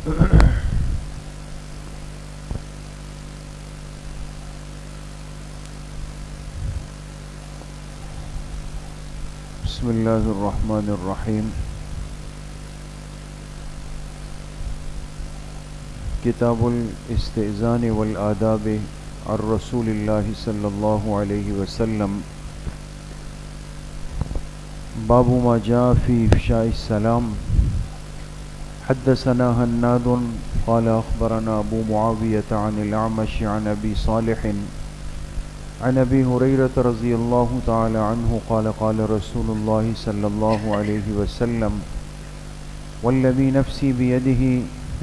بسم اللہ الرحمن الرحیم. کتاب الاستئذان والآداب عن رسول اللہ صلی اللہ علیہ وسلم. باب ما جاء فی افشاء السلام. حدثنا ہناد قال اخبرنا ابو معاویۃ عن الاعمش عن ابی صالح عن ابی ہریرۃ رضی اللہ تعالی عنہ قال قال رسول اللہ صلی اللہ علیہ وسلم والذی نفسی بیدہ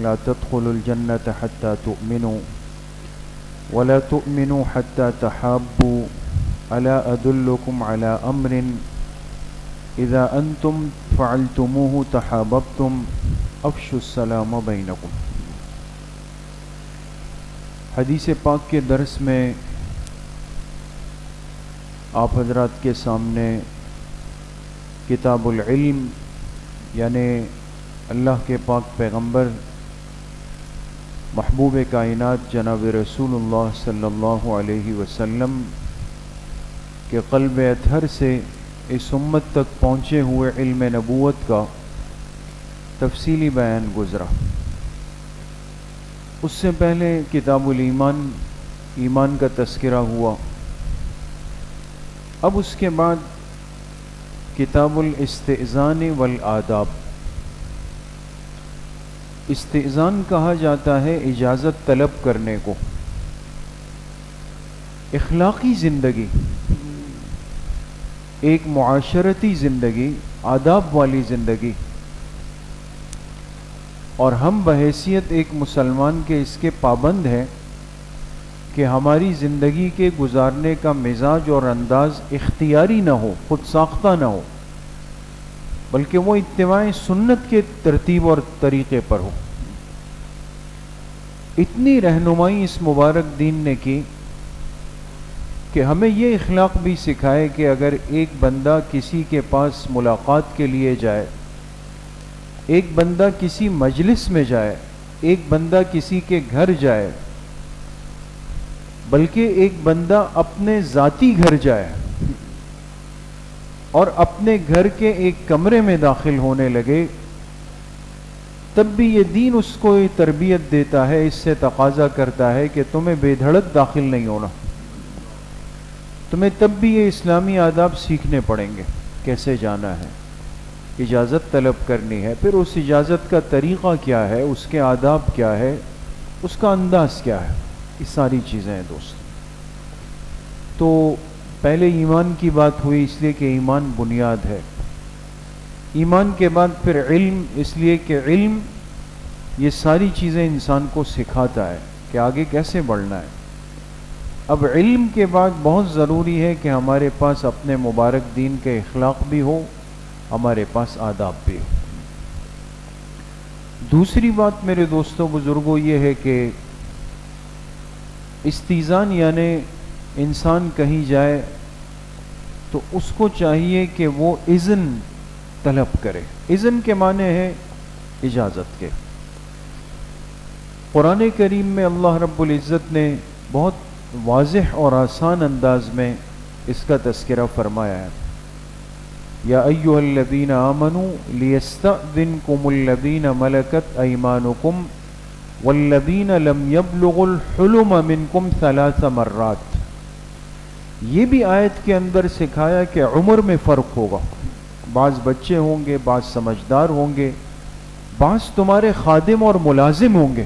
لا تدخلوا الجنة حتى تؤمنوا ولا تؤمنوا حتى تحابوا ألا أدلكم على أمر إذا أنتم فعلتموه تحاببتم افشوا السلام بينكم. حدیث پاک کے درس میں آپ حضرات کے سامنے کتاب العلم یعنی اللہ کے پاک پیغمبر محبوب کائنات جناب رسول اللہ صلی اللہ علیہ وسلم کے قلب اطہر سے اس امت تک پہنچے ہوئے علم نبوت کا تفصیلی بیان گزرا. اس سے پہلے کتاب الایمان ایمان کا تذکرہ ہوا. اب اس کے بعد کتاب الاستئذان والآداب. استئذان کہا جاتا ہے اجازت طلب کرنے کو. اخلاقی زندگی، ایک معاشرتی زندگی، آداب والی زندگی، اور ہم بحیثیت ایک مسلمان کے اس کے پابند ہیں کہ ہماری زندگی کے گزارنے کا مزاج اور انداز اختیاری نہ ہو، خود ساختہ نہ ہو، بلکہ وہ اتباع سنت کے ترتیب اور طریقے پر ہو. اتنی رہنمائی اس مبارک دین نے کی کہ ہمیں یہ اخلاق بھی سکھائے کہ اگر ایک بندہ کسی کے پاس ملاقات کے لیے جائے، ایک بندہ کسی مجلس میں جائے، ایک بندہ کسی کے گھر جائے، بلکہ ایک بندہ اپنے ذاتی گھر جائے اور اپنے گھر کے ایک کمرے میں داخل ہونے لگے، تب بھی یہ دین اس کو یہ تربیت دیتا ہے، اس سے تقاضا کرتا ہے کہ تمہیں بے دھڑک داخل نہیں ہونا. تمہیں تب بھی یہ اسلامی آداب سیکھنے پڑیں گے، کیسے جانا ہے، اجازت طلب کرنی ہے، پھر اس اجازت کا طریقہ کیا ہے، اس کے آداب کیا ہے، اس کا انداز کیا ہے، یہ ساری چیزیں ہیں دوست. تو پہلے ایمان کی بات ہوئی اس لیے کہ ایمان بنیاد ہے. ایمان کے بعد پھر علم، اس لیے کہ علم یہ ساری چیزیں انسان کو سکھاتا ہے کہ آگے کیسے بڑھنا ہے. اب علم کے بعد بہت ضروری ہے کہ ہمارے پاس اپنے مبارک دین کے اخلاق بھی ہو، ہمارے پاس آداب بھی ہو. دوسری بات میرے دوستوں بزرگوں یہ ہے کہ استئذان یعنی انسان کہیں جائے تو اس کو چاہیے کہ وہ اذن طلب کرے. اذن کے معنی ہے اجازت کے. قرآن کریم میں اللہ رب العزت نے بہت واضح اور آسان انداز میں اس کا تذکرہ فرمایا ہے. یا ایھا الذین آمنوا لیستأذنکم الذین ملکت ایمانکم والذین لم یبلغوا الحلم منکم 3 مرات. یہ بھی آیت کے اندر سکھایا کہ عمر میں فرق ہوگا. بعض بچے ہوں گے، بعض سمجھدار ہوں گے، بعض تمہارے خادم اور ملازم ہوں گے.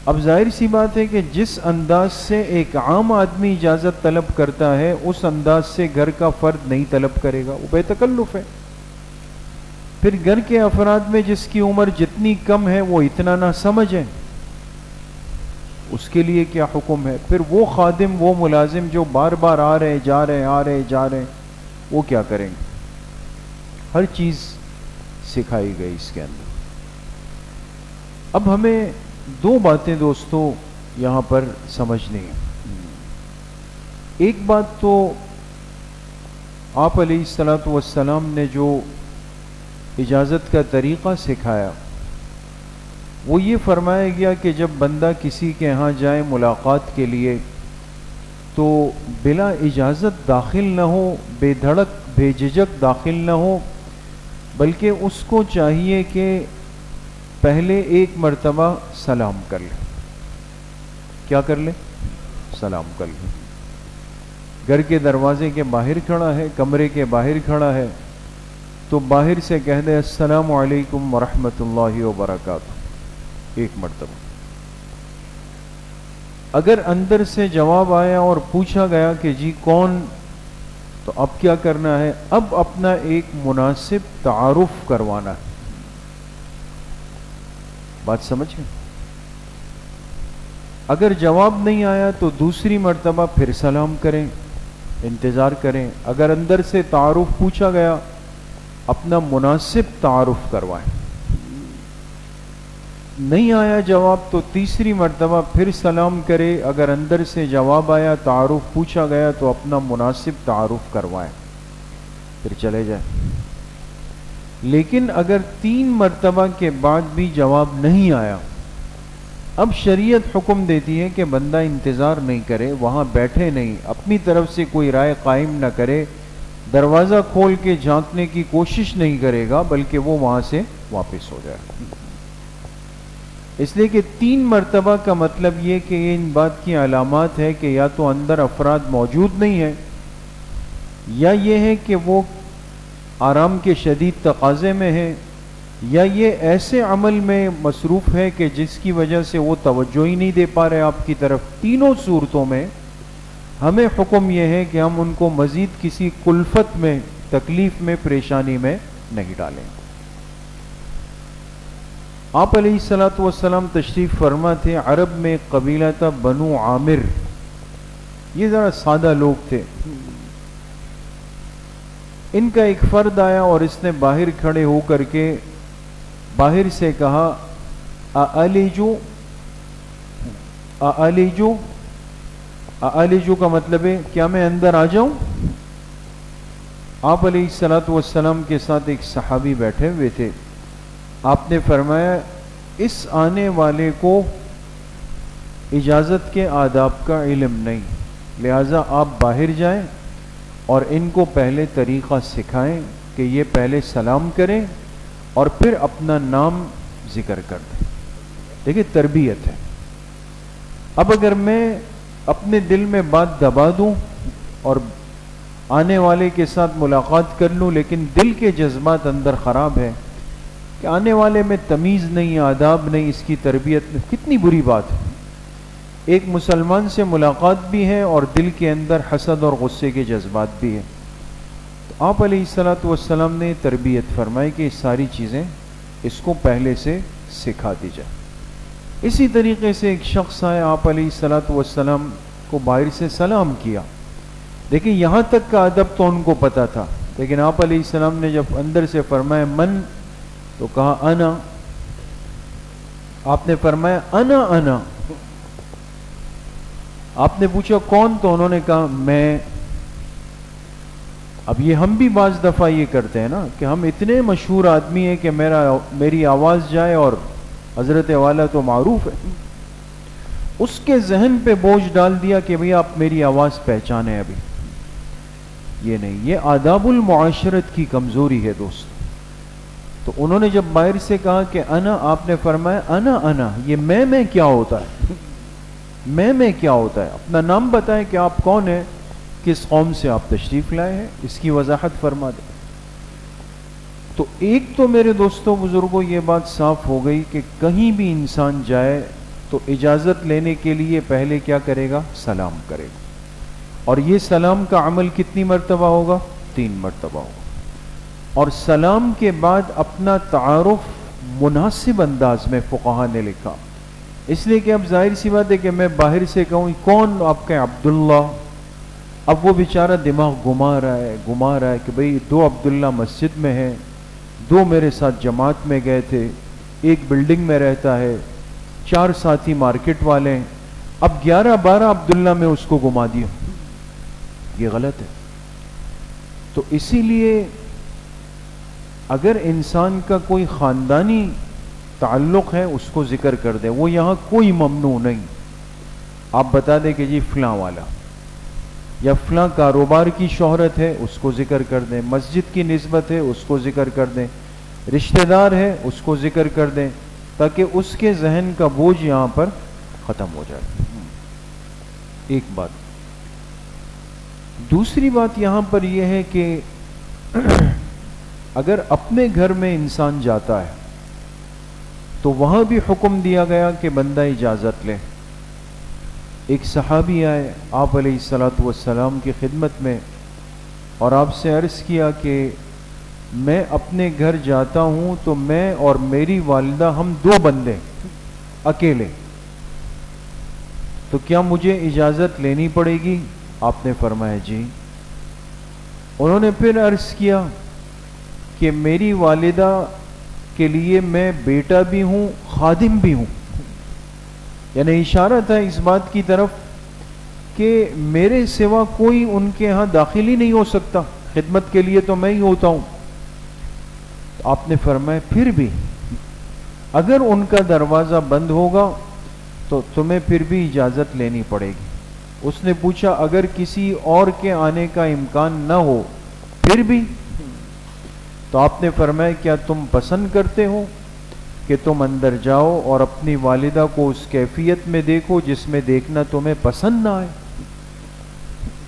اب ظاہر سی بات ہے کہ جس انداز سے ایک عام آدمی اجازت طلب کرتا ہے اس انداز سے گھر کا فرد نہیں طلب کرے گا، وہ بے تکلف ہے. پھر گھر کے افراد میں جس کی عمر جتنی کم ہے وہ اتنا نہ سمجھیں، اس کے لیے کیا حکم ہے. پھر وہ خادم، وہ ملازم جو بار بار آ رہے جا رہے آ رہے جا رہے، وہ کیا کریں گے. ہر چیز سکھائی گئی اس کے اندر. اب ہمیں دو باتیں دوستو یہاں پر سمجھنی ہیں. ایک بات تو آپ علیہ السلام نے جو اجازت کا طریقہ سکھایا وہ یہ فرمایا گیا کہ جب بندہ کسی کے ہاں جائے ملاقات کے لیے تو بلا اجازت داخل نہ ہو، بے دھڑک بے جھجک داخل نہ ہو، بلکہ اس کو چاہیے کہ پہلے ایک مرتبہ سلام کر لے۔ کیا کر لے؟ سلام کر لے۔ گھر کے دروازے کے باہر کھڑا ہے، کمرے کے باہر کھڑا ہے، تو باہر سے کہہ دے السلام علیکم ورحمۃ اللہ وبرکاتہ ایک مرتبہ۔ اگر اندر سے جواب آیا اور پوچھا گیا کہ جی کون، تو اب کیا کرنا ہے؟ اب اپنا ایک مناسب تعارف کروانا ہے۔ بات سمجھیں؟ اگر جواب نہیں آیا تو دوسری مرتبہ پھر سلام کریں، انتظار کریں۔ اگر اندر سے تعارف پوچھا گیا، اپنا مناسب تعارف کروائیں۔ نہیں آیا جواب تو تیسری مرتبہ پھر سلام کرے۔ اگر اندر سے جواب آیا، تعارف پوچھا گیا، تو اپنا مناسب تعارف کروائیں، پھر چلے جائیں۔ لیکن اگر 3 مرتبہ کے بعد بھی جواب نہیں آیا، اب شریعت حکم دیتی ہے کہ بندہ انتظار نہیں کرے، وہاں بیٹھے نہیں، اپنی طرف سے کوئی رائے قائم نہ کرے، دروازہ کھول کے جھانکنے کی کوشش نہیں کرے گا، بلکہ وہ وہاں سے واپس ہو جائے۔ اس لیے کہ 3 مرتبہ کا مطلب یہ کہ یہ ان بات کی علامات ہے کہ یا تو اندر افراد موجود نہیں ہیں، یا یہ ہے کہ وہ آرام کے شدید تقاضے میں ہے، یا یہ ایسے عمل میں مصروف ہے کہ جس کی وجہ سے وہ توجہ ہی نہیں دے پا رہے آپ کی طرف۔ تینوں صورتوں میں ہمیں حکم یہ ہے کہ ہم ان کو مزید کسی کلفت میں، تکلیف میں، پریشانی میں نہیں ڈالیں۔ آپ علیہ الصلوۃ والسلام تشریف فرما تھے، عرب میں قبیلہ تھا بنو عامر، یہ ذرا سادہ لوگ تھے۔ ان کا ایک فرد آیا اور اس نے باہر کھڑے ہو کر کے باہر سے کہا اَأَلِجُ، اَأَلِجُ، اَأَلِجُ کا مطلب ہے کیا میں اندر آ جاؤں؟ آپ علیہ الصلوۃ والسلام کے ساتھ ایک صحابی بیٹھے ہوئے تھے۔ آپ نے فرمایا اس آنے والے کو اجازت کے آداب کا علم نہیں، لہٰذا آپ باہر جائیں اور ان کو پہلے طریقہ سکھائیں کہ یہ پہلے سلام کریں اور پھر اپنا نام ذکر کر دیں۔ دیکھیں تربیت ہے۔ اب اگر میں اپنے دل میں بات دبا دوں اور آنے والے کے ساتھ ملاقات کر لوں، لیکن دل کے جذبات اندر خراب ہے کہ آنے والے میں تمیز نہیں، آداب نہیں، اس کی تربیت نہیں، کتنی بری بات ہے۔ ایک مسلمان سے ملاقات بھی ہے اور دل کے اندر حسد اور غصے کے جذبات بھی ہیں۔ تو آپ علیہ الصلوۃ والسلام نے تربیت فرمائی کہ یہ ساری چیزیں اس کو پہلے سے سکھا دی جائے۔ اسی طریقے سے ایک شخص آیا، آپ علیہ الصلوۃ والسلام کو باہر سے سلام کیا۔ دیکھیں یہاں تک کا ادب تو ان کو پتہ تھا، لیکن آپ علیہ السلام نے جب اندر سے فرمایا من، تو کہا انا۔ آپ نے فرمایا انا انا۔ آپ نے پوچھا کون؟ تو انہوں نے کہا میں۔ اب یہ ہم بھی بعض دفعہ یہ کرتے ہیں نا کہ ہم اتنے مشہور آدمی ہیں کہ میری آواز جائے اور حضرت والا تو معروف ہے، اس کے ذہن پہ بوجھ ڈال دیا کہ بھئی آپ میری آواز پہچانے۔ ابھی یہ نہیں، یہ آداب المعاشرت کی کمزوری ہے دوست۔ تو انہوں نے جب باہر سے کہا کہ انا، آپ نے فرمایا انا انا، یہ میں کیا ہوتا ہے؟ میں کیا ہوتا ہے؟ اپنا نام بتائیں کہ آپ کون ہیں، کس قوم سے آپ تشریف لائے ہیں، اس کی وضاحت فرما دیں۔ تو ایک تو میرے دوستوں بزرگوں یہ بات صاف ہو گئی کہ کہیں بھی انسان جائے تو اجازت لینے کے لیے پہلے کیا کرے گا؟ سلام کرے گا، اور یہ سلام کا عمل کتنی مرتبہ ہوگا؟ 3 مرتبہ ہوگا۔ اور سلام کے بعد اپنا تعارف مناسب انداز میں فقہا نے لکھا، اس لیے کہ اب ظاہر سی بات ہے کہ میں باہر سے کہوں کون؟ آپ کہیں عبداللہ، اب وہ بیچارہ دماغ گما رہا ہے کہ بھئی 2 عبداللہ مسجد میں ہیں، 2 میرے ساتھ جماعت میں گئے تھے، ایک بلڈنگ میں رہتا ہے، 4 ساتھی مارکیٹ والے ہیں، اب 11-12 عبداللہ میں اس کو گما دیا۔ یہ غلط ہے۔ تو اسی لیے اگر انسان کا کوئی خاندانی تعلق ہے اس کو ذکر کر دیں. وہ یہاں کوئی ممنوع نہیں. آپ بتا دیں کہ جی فلاں والا یا فلاں کاروبار کی شہرت ہے اس کو ذکر کر دیں, مسجد کی نسبت ہے اس کو ذکر کر دیں, رشتہ دار ہے اس کو ذکر کر دیں, تاکہ اس کے ذہن کا بوجھ یہاں پر ختم ہو جائے. ایک بات. دوسری بات یہاں پر یہ ہے کہ اگر اپنے گھر میں انسان جاتا ہے تو وہاں بھی حکم دیا گیا کہ بندہ اجازت لے. ایک صحابی آئے آپ علیہ الصلوۃ والسلام کی خدمت میں اور آپ سے عرض کیا کہ میں اپنے گھر جاتا ہوں تو میں اور میری والدہ ہم 2 بندے اکیلے, تو کیا مجھے اجازت لینی پڑے گی؟ آپ نے فرمایا جی. انہوں نے پھر عرض کیا کہ میری والدہ کے لیے میں بیٹا بھی ہوں خادم بھی ہوں, یعنی اشارہ تھا اس بات کی طرف کہ میرے سوا کوئی ان کے ہاں داخل ہی نہیں ہو سکتا, خدمت کے لیے تو میں ہی ہوتا ہوں. تو آپ نے فرمایا پھر بھی اگر ان کا دروازہ بند ہوگا تو تمہیں پھر بھی اجازت لینی پڑے گی. اس نے پوچھا اگر کسی اور کے آنے کا امکان نہ ہو پھر بھی؟ تو آپ نے فرمایا کیا تم پسند کرتے ہو کہ تم اندر جاؤ اور اپنی والدہ کو اس کیفیت میں دیکھو جس میں دیکھنا تمہیں پسند نہ آئے,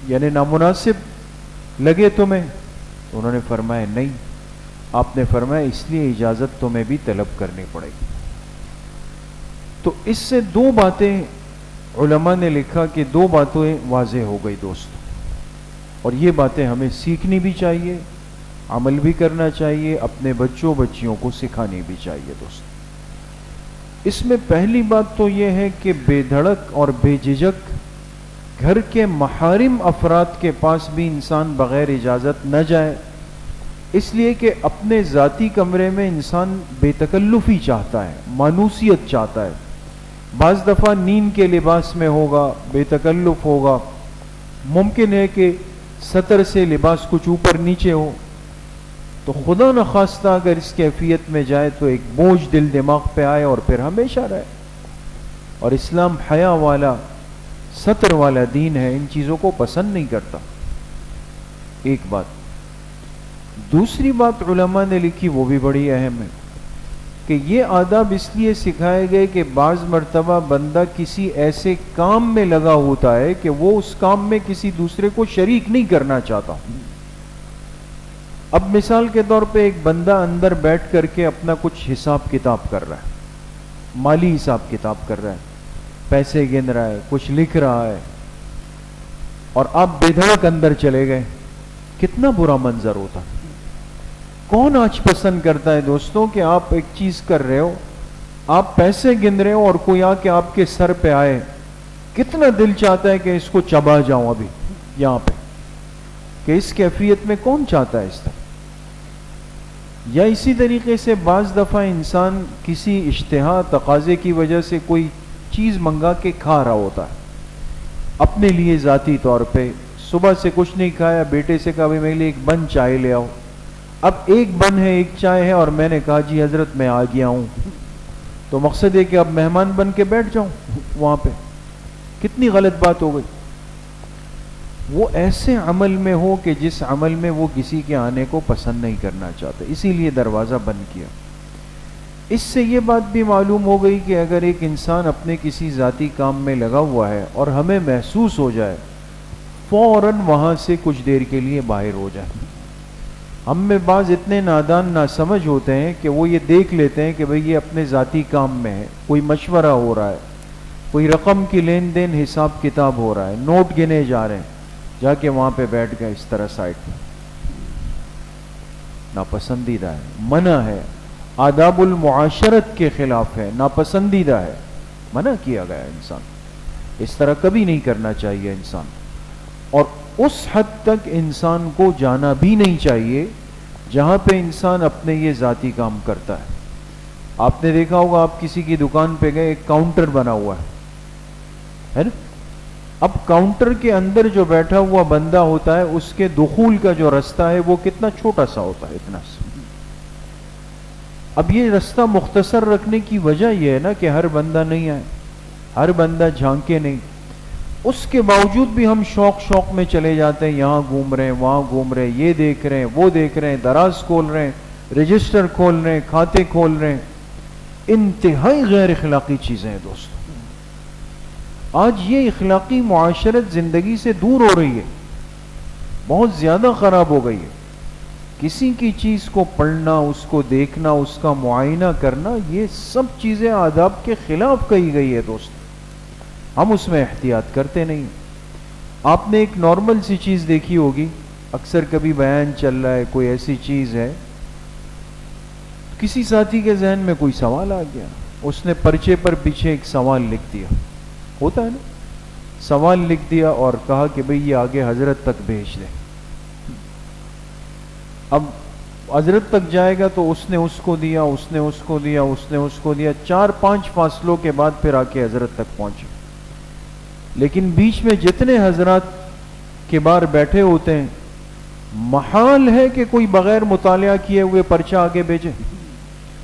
یعنی نامناسب لگے تمہیں؟ تو انہوں نے فرمایا نہیں. آپ نے فرمایا اس لیے اجازت تمہیں بھی طلب کرنی پڑے گی. تو اس سے 2 باتیں علماء نے لکھا کہ 2 باتیں واضح ہو گئی دوستو, اور یہ باتیں ہمیں سیکھنی بھی چاہیے, عمل بھی کرنا چاہیے, اپنے بچوں بچیوں کو سکھانی بھی چاہیے دوستو. اس میں پہلی بات تو یہ ہے کہ بے دھڑک اور بے جھجک گھر کے محارم افراد کے پاس بھی انسان بغیر اجازت نہ جائے, اس لیے کہ اپنے ذاتی کمرے میں انسان بے تکلفی چاہتا ہے, مانوسیت چاہتا ہے. بعض دفعہ نیند کے لباس میں ہوگا, بے تکلف ہوگا, ممکن ہے کہ سطر سے لباس کچھ اوپر نیچے ہو, تو خدا نخواستہ اگر اس کیفیت میں جائے تو ایک بوجھ دل دماغ پہ آئے اور پھر ہمیشہ رہے. اور اسلام حیا والا سطر والا دین ہے, ان چیزوں کو پسند نہیں کرتا. ایک بات. دوسری بات علماء نے لکھی وہ بھی بڑی اہم ہے کہ یہ آداب اس لیے سکھائے گئے کہ بعض مرتبہ بندہ کسی ایسے کام میں لگا ہوتا ہے کہ وہ اس کام میں کسی دوسرے کو شریک نہیں کرنا چاہتا. اب مثال کے طور پہ ایک بندہ اندر بیٹھ کر کے اپنا کچھ حساب کتاب کر رہا ہے, مالی حساب کتاب کر رہا ہے, پیسے گن رہا ہے, کچھ لکھ رہا ہے, اور آپ بے دھڑک اندر چلے گئے, کتنا برا منظر ہوتا. کون آج پسند کرتا ہے دوستوں کہ آپ ایک چیز کر رہے ہو, آپ پیسے گن رہے ہو اور کوئی آ کے آپ کے سر پہ آئے, کتنا دل چاہتا ہے کہ اس کو چبا جاؤں ابھی یہاں پہ, کہ اس کیفیت میں کون چاہتا ہے اس طرح. یا اسی طریقے سے بعض دفعہ انسان کسی اشتہا تقاضے کی وجہ سے کوئی چیز منگا کے کھا رہا ہوتا ہے اپنے لیے ذاتی طور پہ, صبح سے کچھ نہیں کھایا, بیٹے سے کہا میرے لیے ایک بن چائے لے آؤ. اب ایک بن ہے ایک چائے ہے اور میں نے کہا جی حضرت میں آ گیا ہوں, تو مقصد ہے کہ اب مہمان بن کے بیٹھ جاؤں وہاں پہ. کتنی غلط بات ہو گئی. وہ ایسے عمل میں ہو کہ جس عمل میں وہ کسی کے آنے کو پسند نہیں کرنا چاہتے, اسی لیے دروازہ بند کیا. اس سے یہ بات بھی معلوم ہو گئی کہ اگر ایک انسان اپنے کسی ذاتی کام میں لگا ہوا ہے اور ہمیں محسوس ہو جائے, فوراً وہاں سے کچھ دیر کے لیے باہر ہو جائے. ہم میں بعض اتنے نادان ناسمجھ ہوتے ہیں کہ وہ یہ دیکھ لیتے ہیں کہ بھئی یہ اپنے ذاتی کام میں ہے, کوئی مشورہ ہو رہا ہے, کوئی رقم کی لین دین حساب کتاب ہو رہا ہے, نوٹ گنے جا رہے ہیں, جا کے وہاں پہ بیٹھ گئے اس طرح سائٹ میں. ناپسندیدہ ہے, منع ہے, آداب المعاشرت کے خلاف ہے, ناپسندیدہ ہے, منع کیا گیا. انسان اس طرح کبھی نہیں کرنا چاہیے انسان, اور اس حد تک انسان کو جانا بھی نہیں چاہیے جہاں پہ انسان اپنے یہ ذاتی کام کرتا ہے. آپ نے دیکھا ہوگا آپ کسی کی دکان پہ گئے, ایک کاؤنٹر بنا ہوا ہے نا, اب کاؤنٹر کے اندر جو بیٹھا ہوا بندہ ہوتا ہے اس کے دخول کا جو رستہ ہے وہ کتنا چھوٹا سا ہوتا ہے, اتنا سا. اب یہ رستہ مختصر رکھنے کی وجہ یہ ہے نا کہ ہر بندہ نہیں آئے، ہر بندہ جھانکے نہیں، اس کے باوجود بھی ہم شوق میں چلے جاتے ہیں، یہاں گھوم رہے ہیں، وہاں گھوم رہے ہیں، یہ دیکھ رہے ہیں، وہ دیکھ رہے ہیں، دراز کھول رہے ہیں، رجسٹر کھول رہے ہیں، کھاتے کھول رہے ہیں۔ انتہائی غیر اخلاقی چیزیں ہیں دوستو۔ آج یہ اخلاقی معاشرت زندگی سے دور ہو رہی ہے، بہت زیادہ خراب ہو گئی ہے۔ کسی کی چیز کو پڑھنا، اس کو دیکھنا، اس کا معائنہ کرنا، یہ سب چیزیں آداب کے خلاف کہی گئی ہے دوست، ہم اس میں احتیاط کرتے نہیں۔ آپ نے ایک نارمل سی چیز دیکھی ہوگی، اکثر کبھی بیان چل رہا ہے، کوئی ایسی چیز ہے، کسی ساتھی کے ذہن میں کوئی سوال آ گیا، اس نے پرچے پر پیچھے ایک سوال لکھ دیا، ہوتا ہے نا، سوال لکھ دیا اور کہا کہ بھئی یہ آگے حضرت تک بھیج دیں۔ اب حضرت تک جائے گا تو اس نے اس کو دیا، اس نے اس کو دیا، اس نے اس کو دیا، 4-5 فاصلوں کے بعد پھر آ کے حضرت تک پہنچے۔ لیکن بیچ میں جتنے حضرات کے بار بیٹھے ہوتے ہیں، محال ہے کہ کوئی بغیر مطالعہ کیے ہوئے پرچہ آگے بھیجے،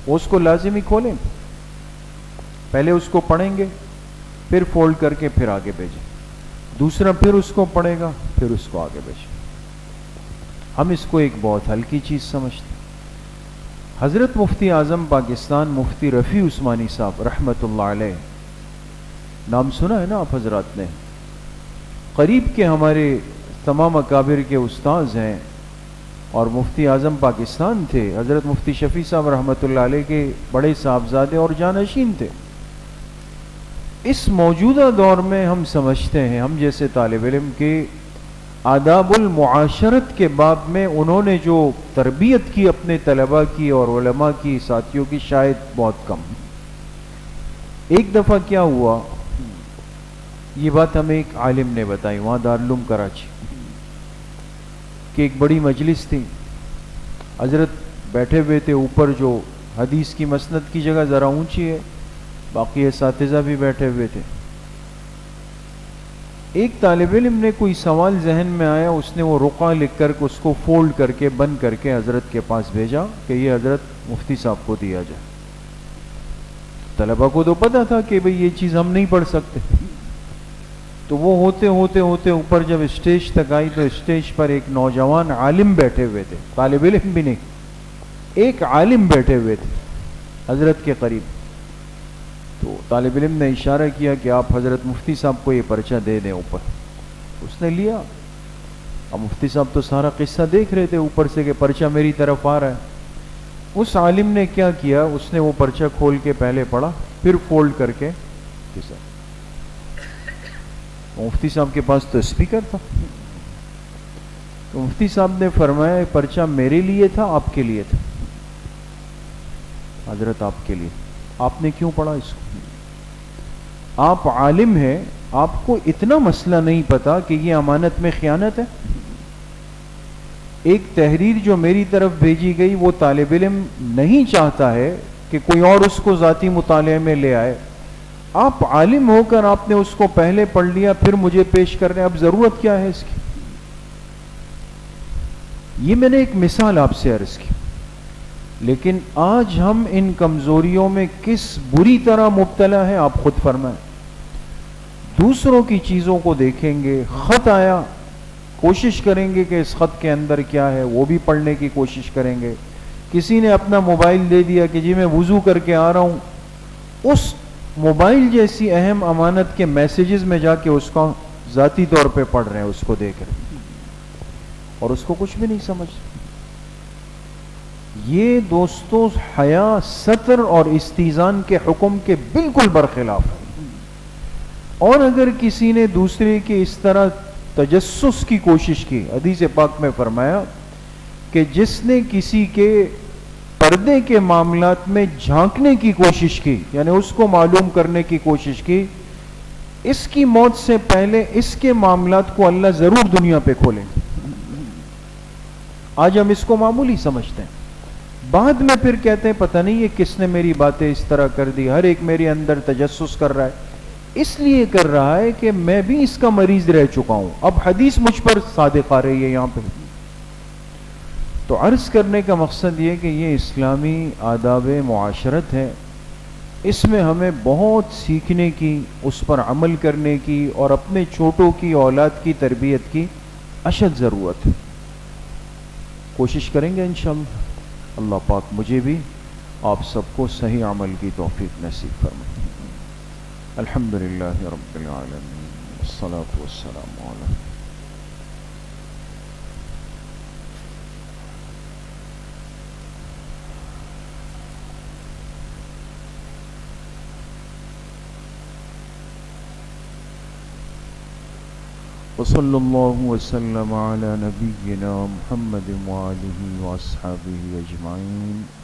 وہ اس کو لازمی کھولیں، پہلے اس کو پڑھیں گے، پھر فولڈ کر کے پھر آگے بھیجیں، دوسرا پھر اس کو پڑھے گا، پھر اس کو آگے بھیجیں۔ ہم اس کو ایک بہت ہلکی چیز سمجھتے ہیں۔ حضرت مفتی اعظم پاکستان مفتی رفیع عثمانی صاحب رحمۃ اللہ علیہ، نام سنا ہے نا آپ حضرات نے، قریب کے ہمارے تمام اکابر کے استاذ ہیں اور مفتی اعظم پاکستان تھے۔ حضرت مفتی شفیع صاحب رحمۃ اللہ علیہ کے بڑے صاحبزادے اور جانشین تھے۔ اس موجودہ دور میں ہم سمجھتے ہیں، ہم جیسے طالب علم کے آداب المعاشرت کے باب میں انہوں نے جو تربیت کی اپنے طلباء کی اور علماء کی، ساتھیوں کی، شاید بہت کم۔ ایک دفعہ کیا ہوا، یہ بات ہمیں ایک عالم نے بتائی وہاں دارالعلوم کراچی، کہ ایک بڑی مجلس تھی، حضرت بیٹھے ہوئے تھے اوپر، جو حدیث کی مسند کی جگہ ذرا اونچی ہے، باقی اساتذہ بھی بیٹھے ہوئے تھے۔ ایک طالب علم نے کوئی سوال ذہن میں آیا، اس نے وہ رقعہ لکھ کر اس کو فولڈ کر کے بند کر کے حضرت کے پاس بھیجا کہ یہ حضرت مفتی صاحب کو دیا جائے۔ طلبہ کو تو پتا تھا کہ بھئی یہ چیز ہم نہیں پڑھ سکتے، تو وہ ہوتے ہوتے ہوتے اوپر جب اسٹیج تک آئی تو اسٹیج پر ایک نوجوان عالم بیٹھے ہوئے تھے، طالب علم بھی نہیں، ایک عالم بیٹھے ہوئے تھے حضرت کے قریب۔ تو طالب علم نے اشارہ کیا کہ آپ حضرت مفتی صاحب کو یہ پرچہ دے دیں اوپر۔ اس نے لیا، اب مفتی صاحب تو سارا قصہ دیکھ رہے تھے اوپر سے کہ پرچہ میری طرف آ رہا ہے۔ اس عالم نے کیا کیا، اس نے وہ پرچہ کھول کے پہلے پڑھا، پھر فولڈ کر کے مفتی صاحب کے پاس تو اسپیکر تھا، تو مفتی صاحب نے فرمایا پرچہ میرے لیے تھا آپ کے لیے تھا؟ حضرت آپ کے لیے۔ آپ نے کیوں پڑھا اس کو؟ آپ عالم ہیں، آپ کو اتنا مسئلہ نہیں پتا کہ یہ امانت میں خیانت ہے؟ ایک تحریر جو میری طرف بھیجی گئی، وہ طالب علم نہیں چاہتا ہے کہ کوئی اور اس کو ذاتی مطالعے میں لے آئے، آپ عالم ہو کر آپ نے اس کو پہلے پڑھ لیا، پھر مجھے پیش کر رہے ہیں، اب ضرورت کیا ہے اس کی؟ یہ میں نے ایک مثال آپ سے عرض کی، لیکن آج ہم ان کمزوریوں میں کس بری طرح مبتلا ہیں آپ خود فرمائیں۔ دوسروں کی چیزوں کو دیکھیں گے، خط آیا، کوشش کریں گے کہ اس خط کے اندر کیا ہے وہ بھی پڑھنے کی کوشش کریں گے۔ کسی نے اپنا موبائل دے دیا کہ جی میں وضو کر کے آ رہا ہوں، اس موبائل جیسی اہم امانت کے میسیجز میں جا کے اس کا ذاتی طور پہ پڑھ رہے ہیں، اس کو دیکھ رہے ہیں اور اس کو کچھ بھی نہیں سمجھ۔ یہ دوستو حیا، ستر اور استیزان کے حکم کے بالکل برخلاف ہے۔ اور اگر کسی نے دوسرے کی اس طرح تجسس کی کوشش کی، حدیث پاک میں فرمایا کہ جس نے کسی کے پردے کے معاملات میں جھانکنے کی کوشش کی، یعنی اس کو معلوم کرنے کی کوشش کی، اس کی موت سے پہلے اس کے معاملات کو اللہ ضرور دنیا پہ کھولیں۔ آج ہم اس کو معمولی سمجھتے ہیں، بعد میں پھر کہتے ہیں پتہ نہیں یہ کس نے میری باتیں اس طرح کر دی، ہر ایک میرے اندر تجسس کر رہا ہے، اس لیے کر رہا ہے کہ میں بھی اس کا مریض رہ چکا ہوں، اب حدیث مجھ پر صادق آ رہی ہے یہاں پہ۔ تو عرض کرنے کا مقصد یہ کہ یہ اسلامی آداب معاشرت ہے، اس میں ہمیں بہت سیکھنے کی، اس پر عمل کرنے کی اور اپنے چھوٹوں کی اولاد کی تربیت کی اشد ضرورت ہے۔ کوشش کریں گے انشاءاللہ۔ اللہ پاک مجھے بھی آپ سب کو صحیح عمل کی توفیق نصیب فرمائے۔ الحمدللہ رب العالمین والصلاة والسلام علی وصلی اللہ وسلم علی نبینا محمد وآلہ واصحابہ اجمعین۔